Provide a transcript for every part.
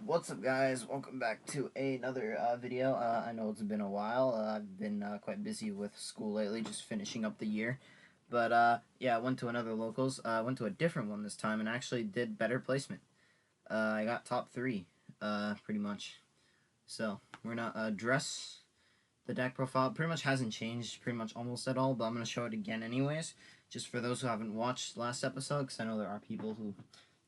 What's up, guys? Welcome back to another video. I know it's been a while. I've been quite busy with school lately, just finishing up the year. But yeah, I went to another locals. I went to a different one this time and actually did better placement. I got top 3, pretty much. So we're gonna address the deck profile. It pretty much hasn't changed pretty much almost at all, but I'm gonna show it again anyways, just for those who haven't watched last episode, because I know there are people who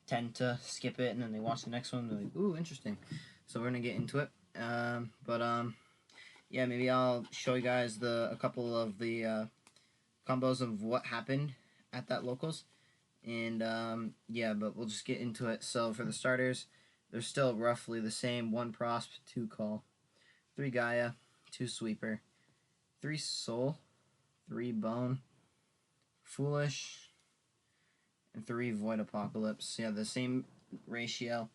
tend to skip it and then they watch the next one and they're like, ooh, interesting. So we're gonna get into it. Yeah, maybe I'll show you guys a couple of the combos of what happened at that locals. And yeah, but we'll just get into it. So for the starters, they're still roughly the same: 1 Prosp, 2 Call, 3 Gaia, 2 Sweeper, 3 Soul, 3 Bone, Foolish, and 3 Void Apocalypse. Yeah, the same ratio.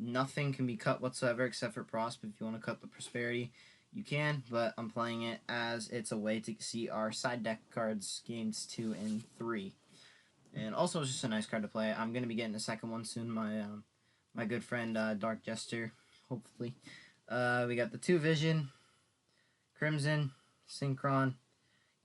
Nothing can be cut whatsoever except for Prosp. If you want to cut the Prosperity, you can, but I'm playing it as it's a way to see our side deck cards, games 2 and 3. And also, it's just a nice card to play. I'm going to be getting a second one soon. My good friend, Dark Jester, hopefully. We got the 2 Vision, Crimson, Synchron,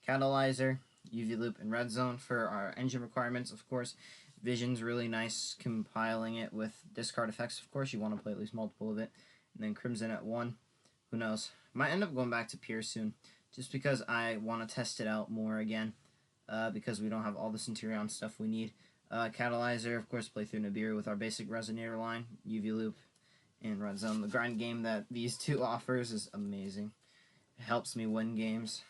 Catalyzer, UV Loop, and Red Zone for our engine requirements. Of course, Vision's really nice, compiling it with discard effects. Of course, you want to play at least multiple of it. And then Crimson at 1. Who knows? Might end up going back to Pier soon, just because I want to test it out more again, because we don't have all the Centurion stuff we need. Catalyzer, of course, play through Nibiru with our basic Resonator line, UV Loop, and Red Zone. The grind game that these two offers is amazing. It helps me win games.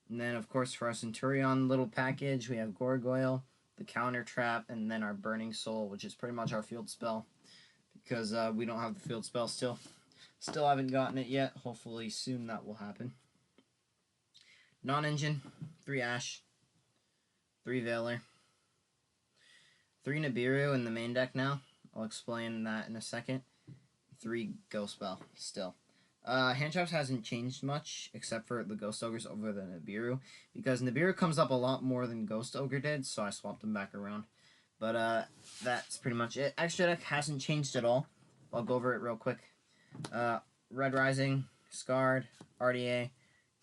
And then, of course, for our Centurion little package, we have Gargoyle, the Counter Trap, and then our Burning Soul, which is pretty much our field spell, because we don't have the field spell still. Still haven't gotten it yet. Hopefully soon that will happen. Non-engine, 3 Ash, 3 Veiler, 3 Nibiru in the main deck now. I'll explain that in a second. 3 Ghost Spell still. Hand traps hasn't changed much, except for the Ghost Ogres over the Nibiru, because Nibiru comes up a lot more than Ghost Ogre did, so I swapped them back around. But that's pretty much it. Extra deck hasn't changed at all. I'll go over it real quick. Red Rising, Scarred, RDA,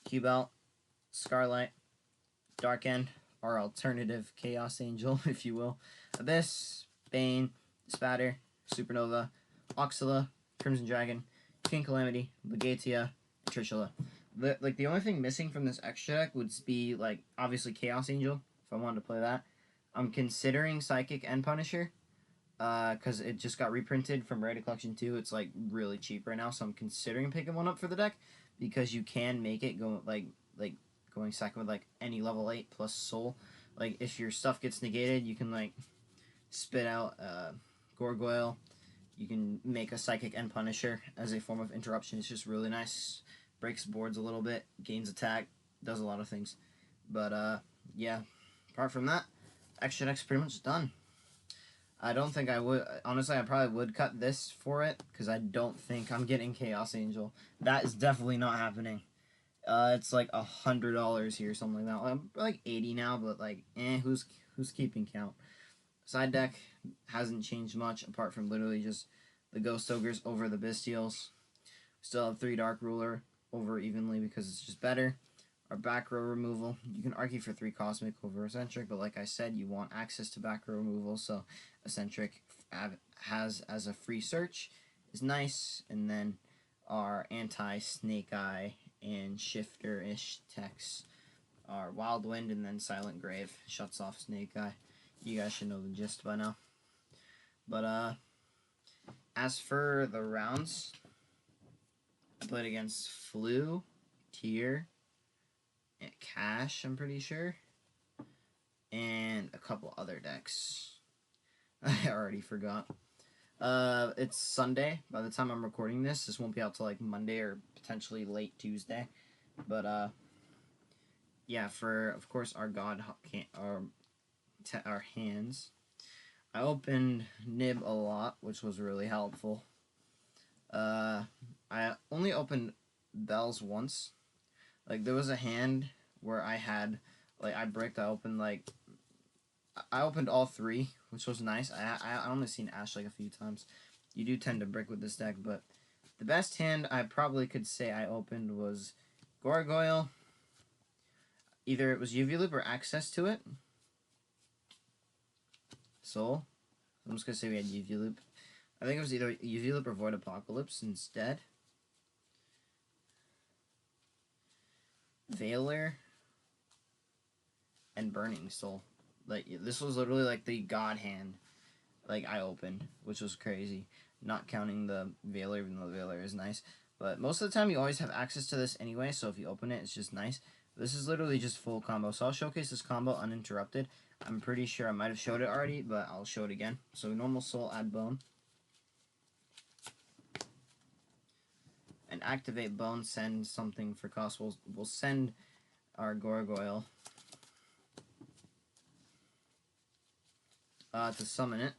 Q-Belt, Scarlight, Dark End, our alternative Chaos Angel, if you will, Abyss, Bane, Spatter, Supernova, Oxala, Crimson Dragon, King Calamity, Legatia, and Trishula. The only thing missing from this extra deck would be, like, obviously Chaos Angel, if I wanted to play that. I'm considering Psychic and Punisher, because it just got reprinted from Rare to Collection 2. It's, like, really cheap right now, so I'm considering picking one up for the deck, because you can make it go, like going second with, like, any level 8 plus Soul. Like, if your stuff gets negated, you can, like, spit out Gargoyle. You can make a Psychic and Punisher as a form of interruption. It's just really nice. Breaks boards a little bit, gains attack, does a lot of things. But, yeah, apart from that, extra deck's pretty much done. I don't think I would, honestly, I probably would cut this for it, because I don't think I'm getting Chaos Angel. That is definitely not happening. It's like $100 here, something like that. I'm like 80 now, but like, who's keeping count? Side deck hasn't changed much, apart from literally just the Ghost Ogres over the Bestials. Still have 3 Dark Ruler over evenly because it's just better. Our back row removal, you can argue for 3 Cosmic over Eccentric, but like I said, you want access to back row removal, so Eccentric has as a free search is nice. And then our anti-Snake Eye and Shifter-ish techs are Wild Wind, and then Silent Grave shuts off Snake Eye. You guys should know the gist by now. But as for the rounds, I played against Flu, Tier, and Cash, I'm pretty sure, and a couple other decks. I already forgot. It's Sunday. By the time I'm recording this won't be out till like Monday or potentially late Tuesday. But yeah, for of course our our hands, I opened Nib a lot, which was really helpful. I only opened Bells once. Like, there was a hand where I had, like, I opened I opened all 3, which was nice. I only seen Ash like a few times. you do tend to brick with this deck, but the best hand I probably could say I opened was Gargoyle. Either it was UV Loop or access to it. Soul. I'm just going to say we had UV Loop. I think it was either UV Loop or Void Apocalypse instead. Veiler. And Burning Soul. Like, this was literally like the god hand like I opened, which was crazy. Not counting the Veiler, even though the Veiler is nice. But most of the time you always have access to this anyway, so if you open it, it's just nice. This is literally just full combo. So I'll showcase this combo uninterrupted. I'm pretty sure I might have showed it already, but I'll show it again. So normal Soul, add Bone. And activate Bone, send something for cost. We'll send our Gargoyle to summon it.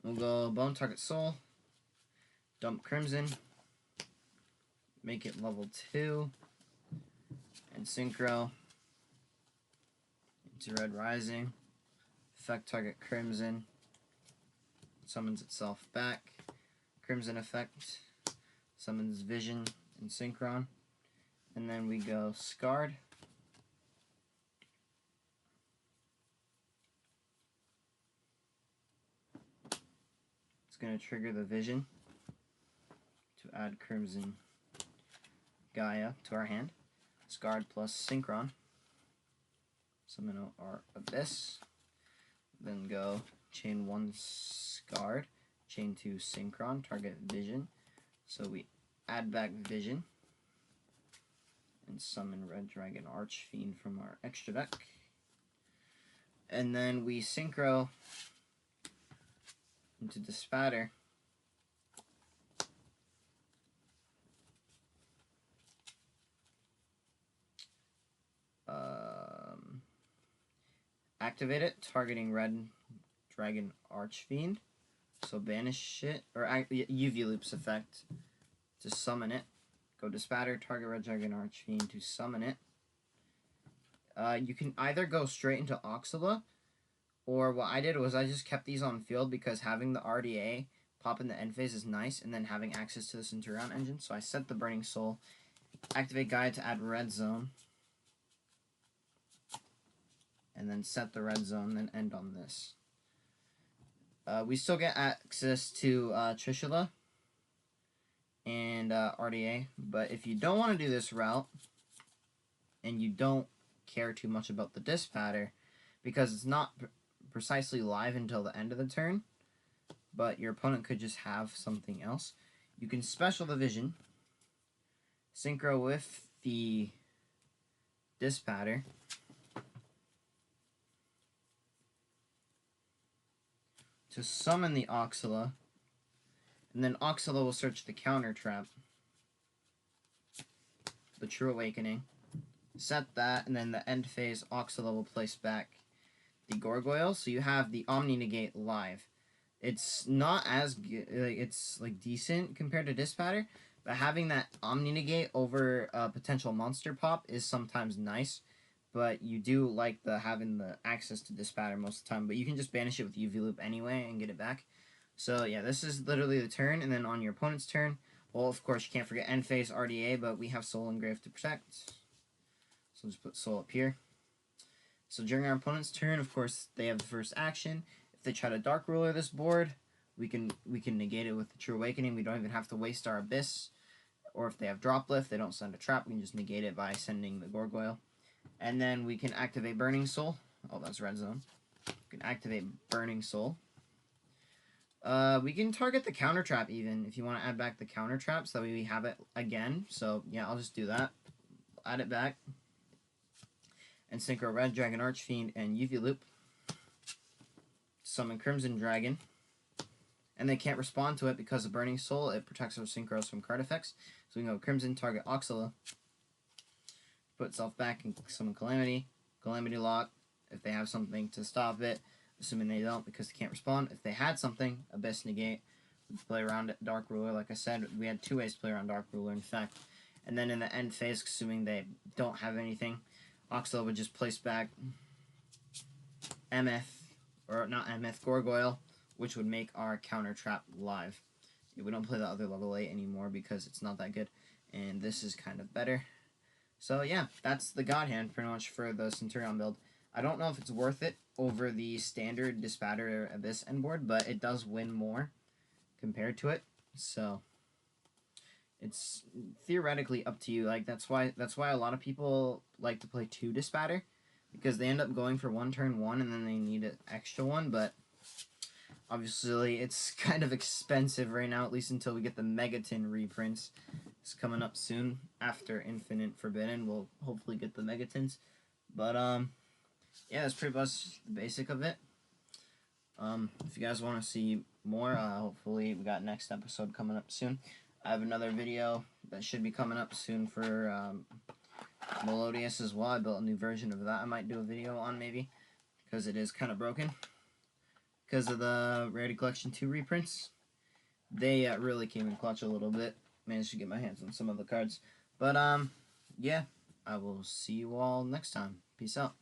We'll go Bone, target Soul, dump Crimson, make it level 2, and Synchro into Red Rising, effect target Crimson, summons itself back, Crimson effect, summons Vision and Synchron, and then we go Scarred. Going to trigger the Vision to add Crimson Gaia to our hand. Scarred plus Synchron. Summon our Abyss. Then go chain 1 Scarred, chain 2 Synchron, target Vision. So we add back Vision and summon Red Dragon Archfiend from our extra deck. And then we Synchro into Dispatter. Activate it, targeting Red Dragon Archfiend. So banish it, or UV Loops effect to summon it. Go Dispatter, target Red Dragon Archfiend to summon it. You can either go straight into Oxala, or what I did was I just kept these on field because having the RDA pop in the end phase is nice, and then having access to the Centurion engine. So I set the Burning Soul, activate Gaia to add Red Zone, and then set the Red Zone, then end on this. We still get access to Trishula and RDA, but if you don't want to do this route, and you don't care too much about the Dispatter, because it's not precisely live until the end of the turn, but your opponent could just have something else, you can special the Vision, synchro with the Dispatter, to summon the Oxala, and then Oxala will search the counter trap, the True Awakening, set that, and then the end phase Oxala will place back the Gargoyle, so you have the Omni Negate live. It's not as good, it's like decent compared to Dispatter, but having that Omni Negate over a potential monster pop is sometimes nice, but you do like having the access to Dispatter most of the time, but you can just banish it with UV Loop anyway and get it back. So yeah, this is literally the turn, and then on your opponent's turn, well, of course, you can't forget end phase RDA, but we have Soul Engrave to protect. So just put Soul up here. So during our opponent's turn, of course, they have the first action. If they try to Dark Ruler this board, we can negate it with the True Awakening. We don't even have to waste our Abyss. Or if they have Drop Lift, they don't send a trap, we can just negate it by sending the Gargoyle. And then we can activate Burning Soul. Oh, that's Red Zone. We can activate Burning Soul. We can target the counter trap even, if you want to add back the counter trap, so that way we have it again. So yeah, I'll just do that. Add it back. And Synchro Red Dragon Archfiend and UV Loop. Summon Crimson Dragon. And they can't respond to it because of Burning Soul. It protects our Synchros from card effects. So we can go Crimson, target Oxala. Put itself back and summon Calamity. Calamity Lock, if they have something to stop it. Assuming they don't because they can't respond. If they had something, Abyss Negate. Play around Dark Ruler. Like I said, we had 2 ways to play around Dark Ruler, in fact. And then in the end phase, assuming they don't have anything, Oxala would just place back MF, or not MF, Gargoyle, which would make our counter trap live. We don't play the other level 8 anymore because it's not that good, and this is kind of better. So yeah, that's the God Hand pretty much for the Centurion build. I don't know if it's worth it over the standard Dispatter Abyss end board, but it does win more compared to it. So it's theoretically up to you. Like that's why a lot of people like to play 2 Dispatter, because they end up going for 1 turn 1 and then they need an extra one, but obviously it's kind of expensive right now, at least until we get the Megaton reprints. It's coming up soon. After Infinite Forbidden, we'll hopefully get the Megatons. But yeah, that's pretty much the basic of it. If you guys want to see more, hopefully we got next episode coming up soon. I have another video that should be coming up soon for Melodious as well. I built a new version of that I might do a video on maybe, because it is kind of broken because of the Rarity Collection 2 reprints. They really came in clutch a little bit. Managed to get my hands on some of the cards. But yeah, I will see you all next time. Peace out.